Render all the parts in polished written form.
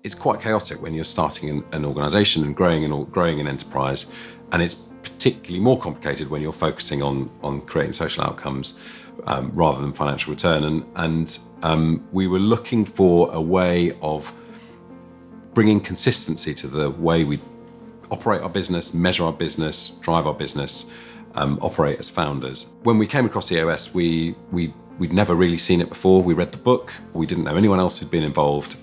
it's quite chaotic when you're starting an organisation and growing an enterprise, and it's particularly more complicated when you're focusing on creating social outcomes rather than financial return. And we were looking for a way of bringing consistency to the way we operate our business, measure our business, drive our business, operate as founders. When we came across EOS, we'd never really seen it before. We read the book. We didn't know anyone else who'd been involved.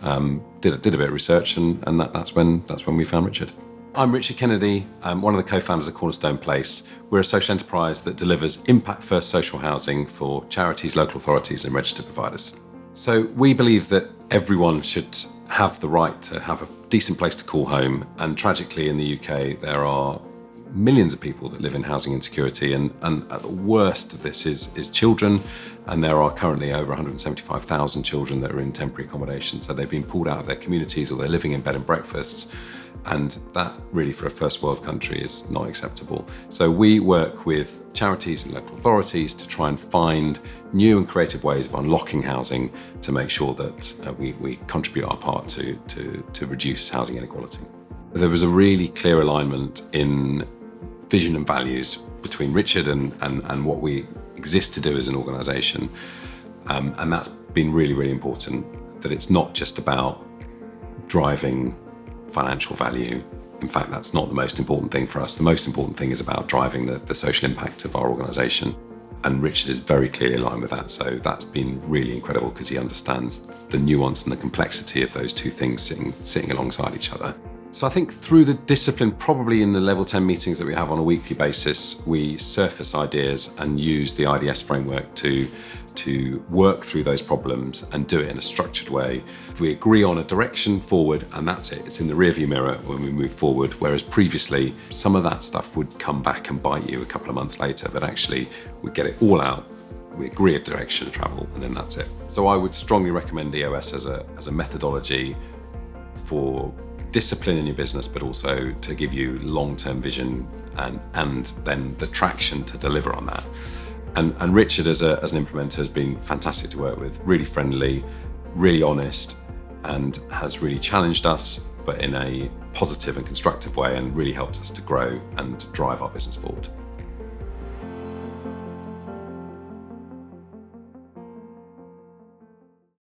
Did a bit of research, and that's when we found Richard. I'm Richard Kennedy. I'm one of the co-founders of Cornerstone Place. We're a social enterprise that delivers impact-first social housing for charities, local authorities, and registered providers. So we believe that everyone should have the right to have a decent place to call home. And tragically, in the UK, there are millions of people that live in housing insecurity, and at the worst of this is children, and there are currently over 175,000 children that are in temporary accommodation. So they've been pulled out of their communities, or they're living in bed and breakfasts, and that really for a first world country is not acceptable. So we work with charities and local authorities to try and find new and creative ways of unlocking housing to make sure that we contribute our part to reduce housing inequality. There was a really clear alignment in vision and values between Richard and what we exist to do as an organisation. And that's been really, really important, that it's not just about driving financial value. In fact, that's not the most important thing for us. The most important thing is about driving the social impact of our organisation. And Richard is very clearly aligned with that. So that's been really incredible because he understands the nuance and the complexity of those two things sitting alongside each other. So I think through the discipline, probably in the level 10 meetings that we have on a weekly basis, we surface ideas and use the IDS framework to work through those problems and do it in a structured way. We agree on a direction forward, and that's it. It's in the rearview mirror when we move forward, whereas previously some of that stuff would come back and bite you a couple of months later, but actually we get it all out. We agree a direction of travel, and then that's it. So I would strongly recommend EOS as a methodology for discipline in your business, but also to give you long-term vision and then the traction to deliver on that. And Richard as an implementer has been fantastic to work with, really friendly, really honest, and has really challenged us, but in a positive and constructive way, and really helped us to grow and drive our business forward.